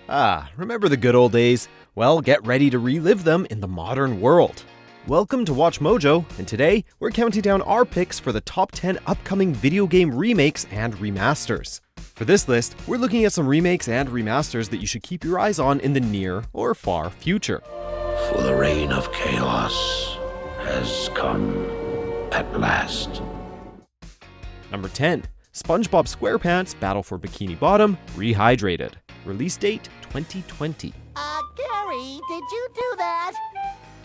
Ah, remember the good old days? Well, get ready to relive them in the modern world. Welcome to Watch Mojo, and today we're counting down our picks for the top 10 upcoming video game remakes and remasters. For this list, we're looking at some remakes and remasters that you should keep your eyes on in the near or far future. For the reign of chaos has come at last. Number 10. SpongeBob SquarePants Battle for Bikini Bottom Rehydrated. Release date 2020. Gary, did you do that?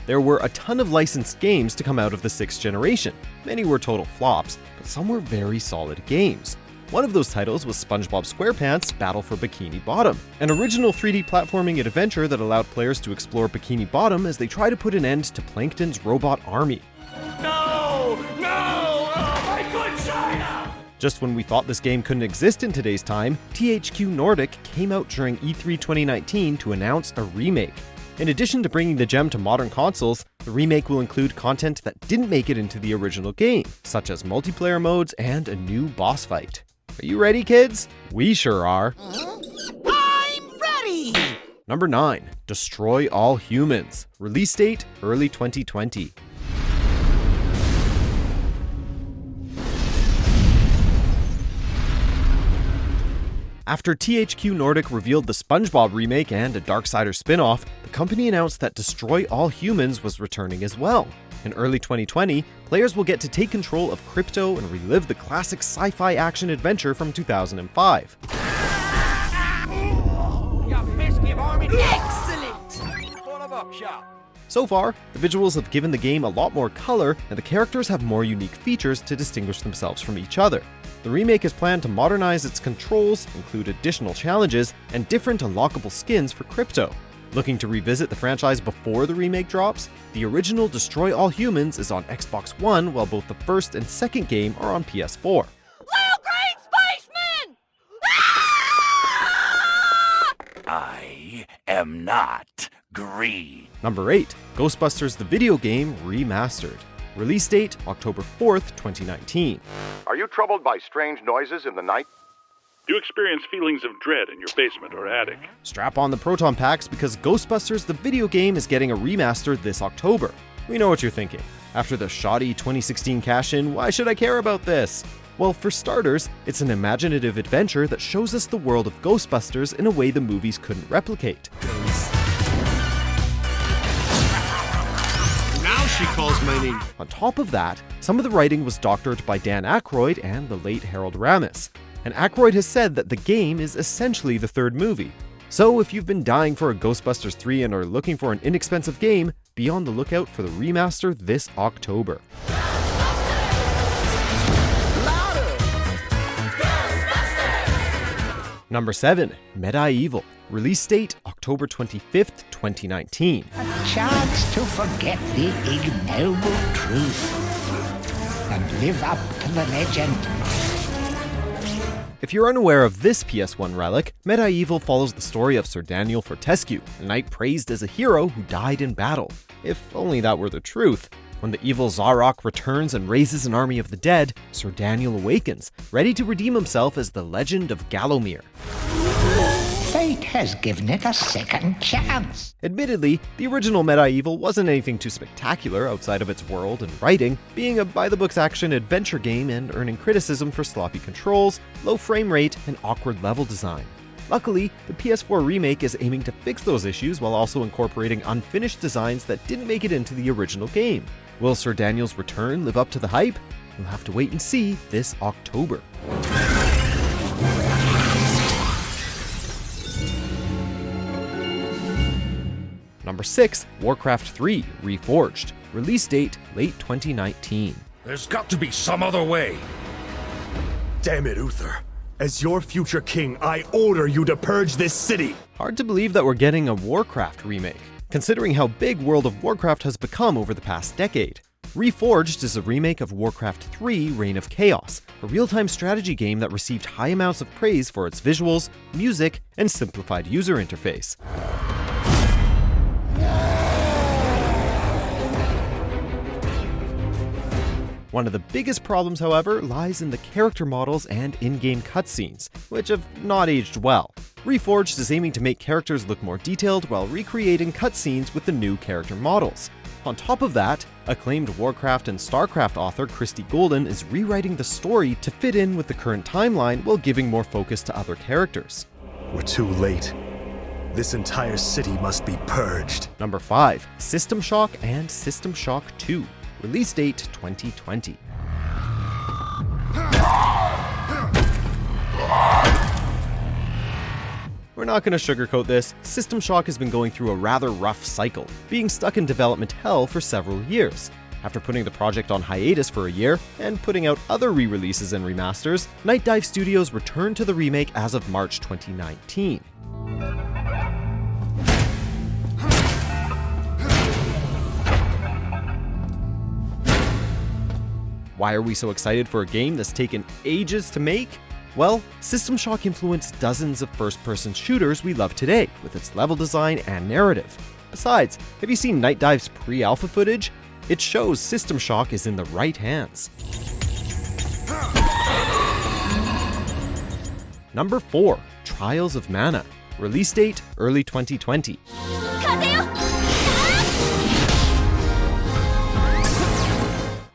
There were a ton of licensed games to come out of the 6th generation. Many were total flops, but some were very solid games. One of those titles was SpongeBob SquarePants Battle for Bikini Bottom, an original 3D platforming adventure that allowed players to explore Bikini Bottom as they try to put an end to Plankton's robot army. No! Oh, my good China! Just when we thought this game couldn't exist in today's time, THQ Nordic came out during E3 2019 to announce a remake. In addition to bringing the gem to modern consoles, the remake will include content that didn't make it into the original game, such as multiplayer modes and a new boss fight. Are you ready, kids? We sure are. I'm ready! Number 9. Destroy All Humans. Release date early 2020. After THQ Nordic revealed the SpongeBob remake and a Darksiders spin-off, the company announced that Destroy All Humans was returning as well. In early 2020, players will get to take control of Crypto and relive the classic sci-fi action adventure from 2005. Excellent! Full of upshot. So far, the visuals have given the game a lot more color, and the characters have more unique features to distinguish themselves from each other. The remake is planned to modernize its controls, include additional challenges, and different unlockable skins for Crypto. Looking to revisit the franchise before the remake drops? The original Destroy All Humans is on Xbox One, while both the first and second game are on PS4. Little green spaceman! I am not green. Number 8. Ghostbusters the video game Remastered. Release date October 4th, 2019. Are you troubled by strange noises in the night? Do you experience feelings of dread in your basement or attic? Strap on the Proton Packs because Ghostbusters the video game is getting a remaster this October. We know what you're thinking. After the shoddy 2016 cash-in, why should I care about this? Well, for starters, it's an imaginative adventure that shows us the world of Ghostbusters in a way the movies couldn't replicate. She calls my name. On top of that, some of the writing was doctored by Dan Aykroyd and the late Harold Ramis. And Aykroyd has said that the game is essentially the third movie. So if you've been dying for a Ghostbusters 3 and are looking for an inexpensive game, be on the lookout for the remaster this October. Number 7. MediEvil. Release date October 25th, 2019. A chance to forget the ignoble truth and live up to the legend. If you're unaware of this PS1 relic, MediEvil follows the story of Sir Daniel Fortescue, a knight praised as a hero who died in battle. If only that were the truth. When the evil Zarok returns and raises an army of the dead, Sir Daniel awakens, ready to redeem himself as the Legend of Gallowmere. Fate has given it a second chance. Admittedly, the original MediEvil wasn't anything too spectacular outside of its world and writing, being a by-the-books action-adventure game and earning criticism for sloppy controls, low frame rate, and awkward level design. Luckily, the PS4 remake is aiming to fix those issues while also incorporating unfinished designs that didn't make it into the original game. Will Sir Daniel's return live up to the hype? We'll have to wait and see this October. Number 6. Warcraft 3 Reforged. Release date late 2019. There's got to be some other way. Damn it, Uther. As your future king, I order you to purge this city! Hard to believe that we're getting a Warcraft remake, considering how big World of Warcraft has become over the past decade. Reforged is a remake of Warcraft 3 Reign of Chaos, a real-time strategy game that received high amounts of praise for its visuals, music, and simplified user interface. One of the biggest problems, however, lies in the character models and in-game cutscenes, which have not aged well. Reforged is aiming to make characters look more detailed while recreating cutscenes with the new character models. On top of that, acclaimed Warcraft and StarCraft author Christy Golden is rewriting the story to fit in with the current timeline while giving more focus to other characters. We're too late. This entire city must be purged. Number 5. System Shock and System Shock 2. Release date 2020. We're not going to sugarcoat this. System Shock has been going through a rather rough cycle, being stuck in development hell for several years. After putting the project on hiatus for a year, and putting out other re-releases and remasters, Night Dive Studios returned to the remake as of March 2019. Why are we so excited for a game that's taken ages to make? Well, System Shock influenced dozens of first-person shooters we love today, with its level design and narrative. Besides, have you seen Night Dive's pre-alpha footage? It shows System Shock is in the right hands. Number 4. Trials of Mana. Release date early 2020.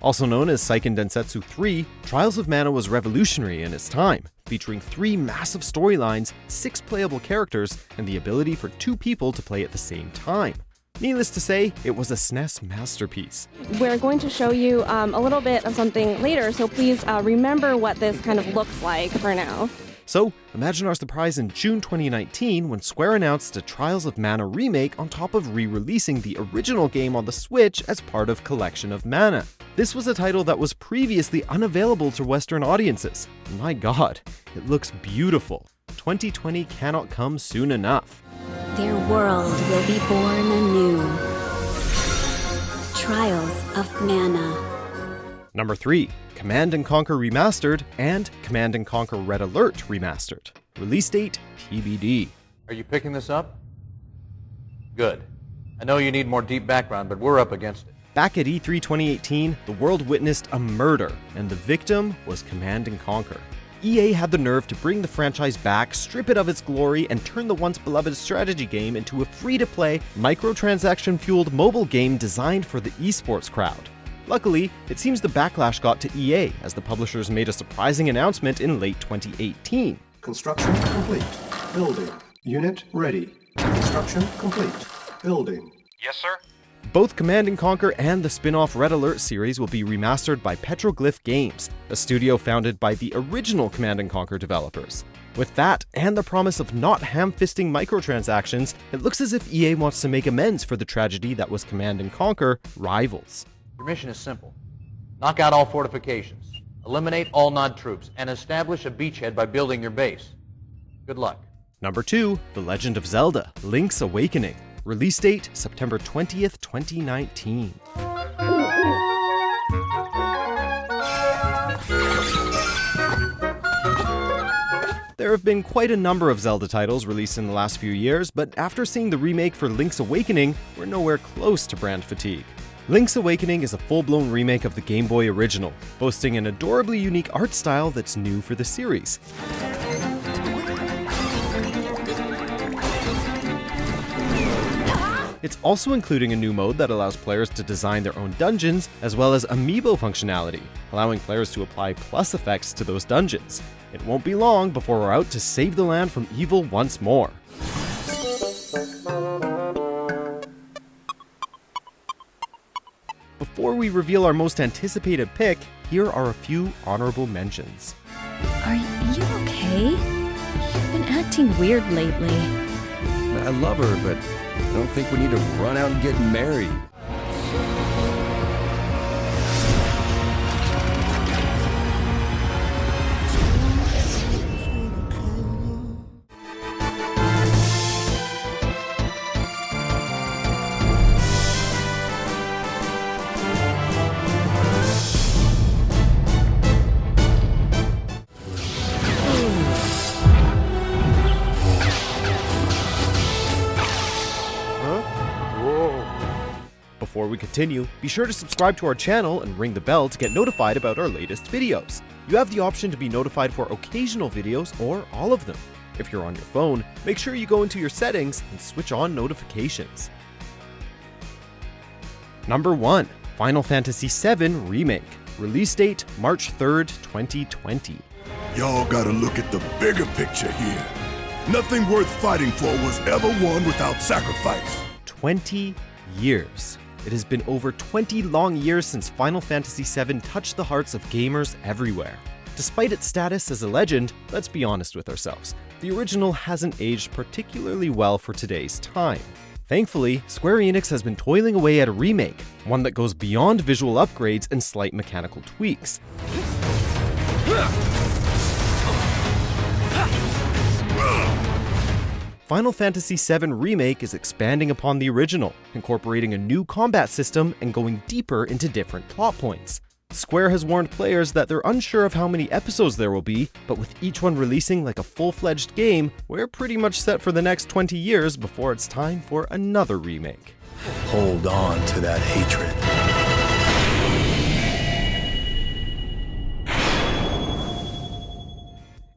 Also known as Seiken Densetsu 3, Trials of Mana was revolutionary in its time, featuring 3 massive storylines, 6 playable characters, and the ability for 2 people to play at the same time. Needless to say, it was a SNES masterpiece. We're going to show you a little bit of something later, so please remember what this kind of looks like for now. So, imagine our surprise in June 2019 when Square announced a Trials of Mana remake on top of re-releasing the original game on the Switch as part of Collection of Mana. This was a title that was previously unavailable to Western audiences. My god, it looks beautiful. 2020 cannot come soon enough. Their world will be born anew. Trials of Mana. Number 3. Command & Conquer Remastered and Command & Conquer Red Alert Remastered. Release date TBD. Are you picking this up? Good. I know you need more deep background, but we're up against it. Back at E3 2018, the world witnessed a murder, and the victim was Command & Conquer. EA had the nerve to bring the franchise back, strip it of its glory, and turn the once beloved strategy game into a free-to-play, microtransaction-fueled mobile game designed for the esports crowd. Luckily, it seems the backlash got to EA as the publishers made a surprising announcement in late 2018. Construction complete. Building. Unit ready. Construction complete. Building. Yes, sir? Both Command & Conquer and the spin-off Red Alert series will be remastered by Petroglyph Games, a studio founded by the original Command & Conquer developers. With that, and the promise of not ham-fisting microtransactions, it looks as if EA wants to make amends for the tragedy that was Command & Conquer Rivals. Your mission is simple. Knock out all fortifications, eliminate all Nod troops, and establish a beachhead by building your base. Good luck. Number 2. The Legend of Zelda: Link's Awakening. Release date September 20th, 2019. There have been quite a number of Zelda titles released in the last few years, but after seeing the remake for Link's Awakening, we're nowhere close to brand fatigue. Link's Awakening is a full-blown remake of the Game Boy original, boasting an adorably unique art style that's new for the series. It's also including a new mode that allows players to design their own dungeons, as well as amiibo functionality, allowing players to apply plus effects to those dungeons. It won't be long before we're out to save the land from evil once more. Before we reveal our most anticipated pick, here are a few honorable mentions. Are you okay? You've been acting weird lately. I love her, but I don't think we need to run out and get married. Before we continue, be sure to subscribe to our channel and ring the bell to get notified about our latest videos. You have the option to be notified for occasional videos or all of them. If you're on your phone, make sure you go into your settings and switch on notifications. Number 1. Final Fantasy VII Remake. Release date March 3rd, 2020. Y'all gotta look at the bigger picture here. Nothing worth fighting for was ever won without sacrifice. 20 years. It has been over 20 long years since Final Fantasy VII touched the hearts of gamers everywhere. Despite its status as a legend, let's be honest with ourselves. The original hasn't aged particularly well for today's time. Thankfully, Square Enix has been toiling away at a remake, one that goes beyond visual upgrades and slight mechanical tweaks. Final Fantasy VII Remake is expanding upon the original, incorporating a new combat system and going deeper into different plot points. Square has warned players that they're unsure of how many episodes there will be, but with each one releasing like a full-fledged game, we're pretty much set for the next 20 years before it's time for another remake. Hold on to that hatred.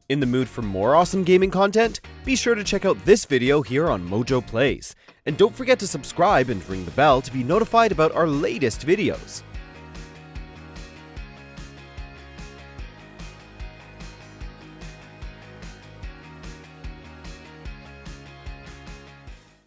In the mood for more awesome gaming content? Be sure to check out this video here on Mojo Plays. And don't forget to subscribe and ring the bell to be notified about our latest videos.